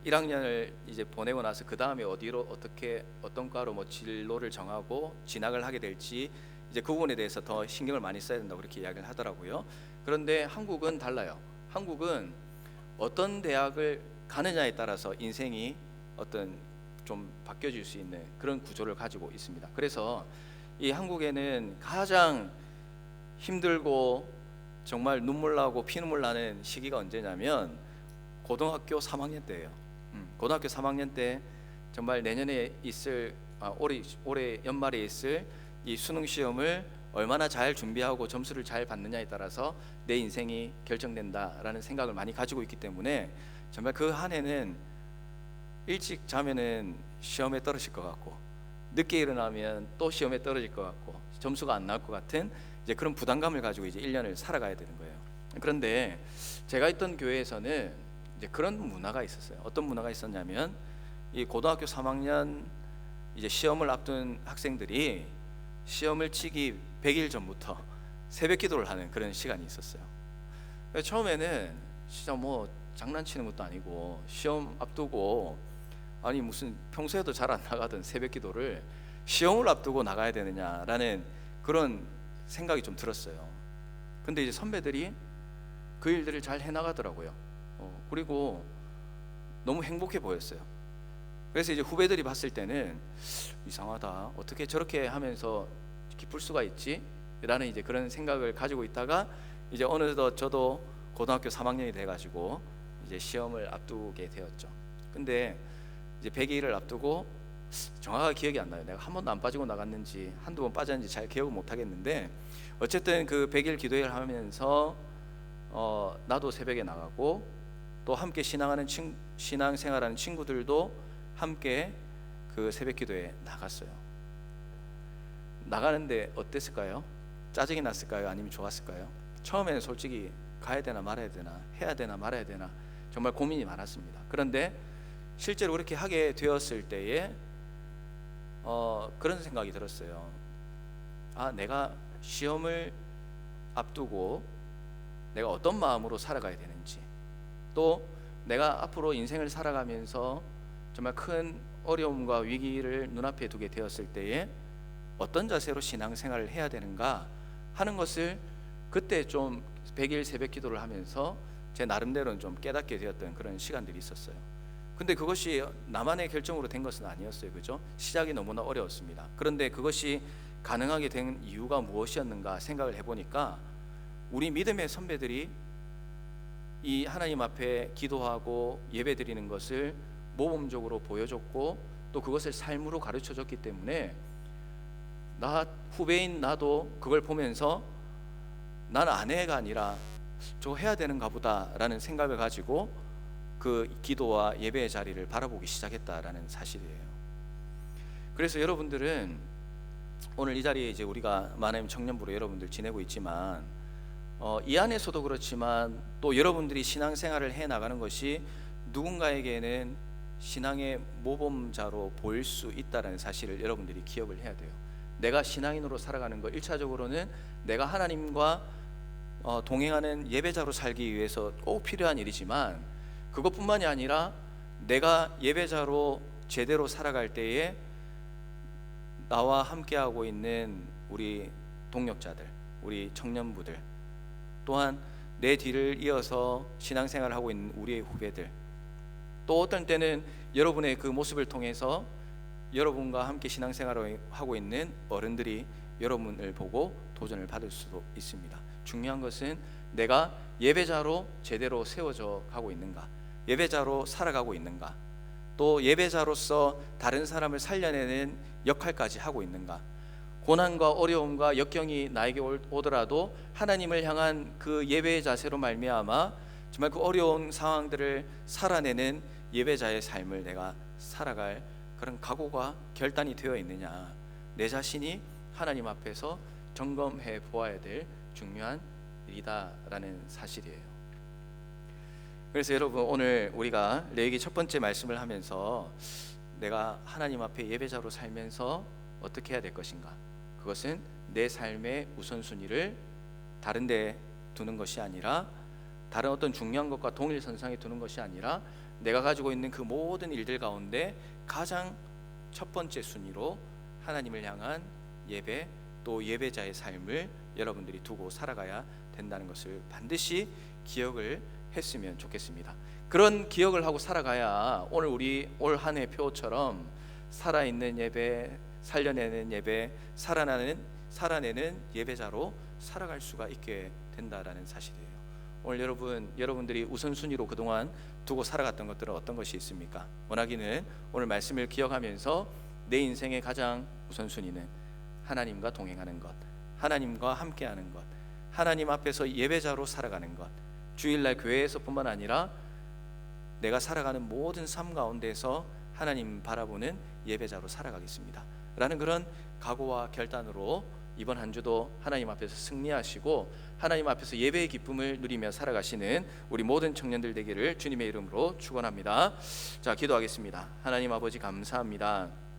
1학년을 이제 보내고 나서 그 다음에 어디로 어떻게 어떤 과로 뭐 진로를 정하고 진학을 하게 될지 이제 그 부분에 대해서 더 신경을 많이 써야 된다고 그렇게 이야기를 하더라고요. 그런데 한국은 달라요. 한국은 어떤 대학을 가느냐에 따라서 인생이 어떤 좀 바뀌어질 수 있는 그런 구조를 가지고 있습니다. 그래서 이 한국에는 가장 힘들고 정말 눈물 나고 피눈물 나는 시기가 언제냐면 고등학교 3학년 때예요. 고등학교 3학년 때 정말 내년에 있을 올해 연말에 있을 이 수능 시험을 얼마나 잘 준비하고 점수를 잘 받느냐에 따라서 내 인생이 결정된다라는 생각을 많이 가지고 있기 때문에 정말 그 한 해는 일찍 자면은 시험에 떨어질 것 같고 늦게 일어나면 또 시험에 떨어질 것 같고 점수가 안 나올 것 같은 이제 그런 부담감을 가지고 이제 1년을 살아가야 되는 거예요. 그런데 제가 있던 교회에서는 이제 그런 문화가 있었어요. 어떤 문화가 있었냐면 이 고등학교 3학년 이제 시험을 앞둔 학생들이 시험을 치기 100일 전부터 새벽 기도를 하는 그런 시간이 있었어요. 처음에는 진짜 뭐 장난치는 것도 아니고 시험 앞두고 아니 무슨 평소에도 잘 안 나가던 새벽 기도를 시험을 앞두고 나가야 되느냐라는 그런 생각이 좀 들었어요. 근데 이제 선배들이 그 일들을 잘 해나가더라고요. 그리고 너무 행복해 보였어요. 그래서 이제 후배들이 봤을 때는 이상하다, 어떻게 저렇게 하면서 기쁠 수가 있지? 라는 이제 그런 생각을 가지고 있다가 이제 어느덧 저도 고등학교 3학년이 돼가지고 이제 시험을 앞두게 되었죠. 근데 이제 100일을 앞두고 정확하게 기억이 안 나요. 내가 한 번도 안 빠지고 나갔는지 한두 번 빠졌는지 잘 기억을 못 하겠는데 어쨌든 그 100일 기도회를 하면서 나도 새벽에 나가고 또 함께 신앙생활하는 친구들도 함께 그 새벽기도에 나갔어요. 나가는데 어땠을까요? 짜증이 났을까요? 아니면 좋았을까요? 처음에는 솔직히 가야 되나 말아야 되나, 해야 되나 말아야 되나 정말 고민이 많았습니다. 그런데 실제로 그렇게 하게 되었을 때에 그런 생각이 들었어요. 내가 시험을 앞두고 내가 어떤 마음으로 살아가야 되는지, 또 내가 앞으로 인생을 살아가면서 정말 큰 어려움과 위기를 눈앞에 두게 되었을 때에 어떤 자세로 신앙생활을 해야 되는가 하는 것을 그때 좀 100일 새벽 기도를 하면서 제 나름대로는 좀 깨닫게 되었던 그런 시간들이 있었어요. 근데 그것이 나만의 결정으로 된 것은 아니었어요. 그죠? 시작이 너무나 어려웠습니다. 그런데 그것이 가능하게 된 이유가 무엇이었는가 생각을 해보니까 우리 믿음의 선배들이 이 하나님 앞에 기도하고 예배드리는 것을 모범적으로 보여줬고 또 그것을 삶으로 가르쳐줬기 때문에 후배인 나도 그걸 보면서 나는 아내가 아니라 저거 해야 되는가 보다라는 생각을 가지고 그 기도와 예배의 자리를 바라보기 시작했다라는 사실이에요. 그래서 여러분들은 오늘 이 자리에 이제 우리가 만화임 청년부로 여러분들 지내고 있지만 이 안에서도 그렇지만 또 여러분들이 신앙생활을 해 나가는 것이 누군가에게는 신앙의 모범자로 보일 수 있다는 사실을 여러분들이 기억을 해야 돼요. 내가 신앙인으로 살아가는 것 1차적으로는 내가 하나님과 동행하는 예배자로 살기 위해서 꼭 필요한 일이지만 그것뿐만이 아니라 내가 예배자로 제대로 살아갈 때에 나와 함께하고 있는 우리 동력자들, 우리 청년부들, 또한 내 뒤를 이어서 신앙생활을 하고 있는 우리의 후배들, 또 어떤 때는 여러분의 그 모습을 통해서 여러분과 함께 신앙생활을 하고 있는 어른들이 여러분을 보고 도전을 받을 수도 있습니다. 중요한 것은 내가 예배자로 제대로 세워져 가고 있는가, 예배자로 살아가고 있는가, 또 예배자로서 다른 사람을 살려내는 역할까지 하고 있는가. 고난과 어려움과 역경이 나에게 오더라도 하나님을 향한 그 예배의 자세로 말미암아 정말 그 어려운 상황들을 살아내는 예배자의 삶을 내가 살아갈 그런 각오가 결단이 되어 있느냐, 내 자신이 하나님 앞에서 점검해 보아야 될 중요한 일이다라는 사실이에요. 그래서 여러분, 오늘 우리가 레위기 첫 번째 말씀을 하면서 내가 하나님 앞에 예배자로 살면서 어떻게 해야 될 것인가, 그것은 내 삶의 우선순위를 다른 데 두는 것이 아니라, 다른 어떤 중요한 것과 동일선상에 두는 것이 아니라 내가 가지고 있는 그 모든 일들 가운데 가장 첫 번째 순위로 하나님을 향한 예배, 또 예배자의 삶을 여러분들이 두고 살아가야 된다는 것을 반드시 기억을 했으면 좋겠습니다. 그런 기억을 하고 살아가야 오늘 우리 올 한 해 표처럼 살아있는 예배, 살려내는 예배, 살아내는 예배자로 살아갈 수가 있게 된다라는 사실이에요. 오늘 여러분들이 우선순위로 그동안 두고 살아갔던 것들은 어떤 것이 있습니까? 원하기는 오늘 말씀을 기억하면서 내 인생의 가장 우선순위는 하나님과 동행하는 것, 하나님과 함께하는 것, 하나님 앞에서 예배자로 살아가는 것, 주일날 교회에서뿐만 아니라 내가 살아가는 모든 삶 가운데서 하나님 바라보는 예배자로 살아가겠습니다 라는 그런 각오와 결단으로 이번 한 주도 하나님 앞에서 승리하시고 하나님 앞에서 예배의 기쁨을 누리며 살아가시는 우리 모든 청년들 되기를 주님의 이름으로 축원합니다. 자, 기도하겠습니다. 하나님 아버지, 감사합니다.